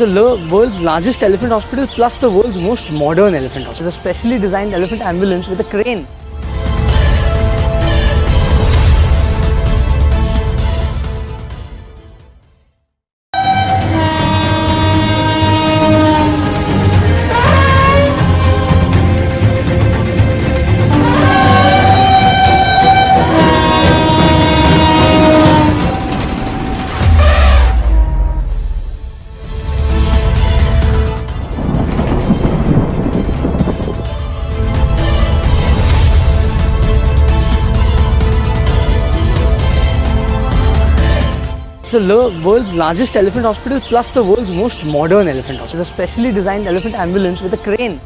It's the world's largest elephant hospital plus the world's most modern elephant hospital. It's a specially designed elephant ambulance with a crane. It's the world's largest elephant hospital plus the world's most modern elephant hospital. It's a specially designed elephant ambulance with a crane.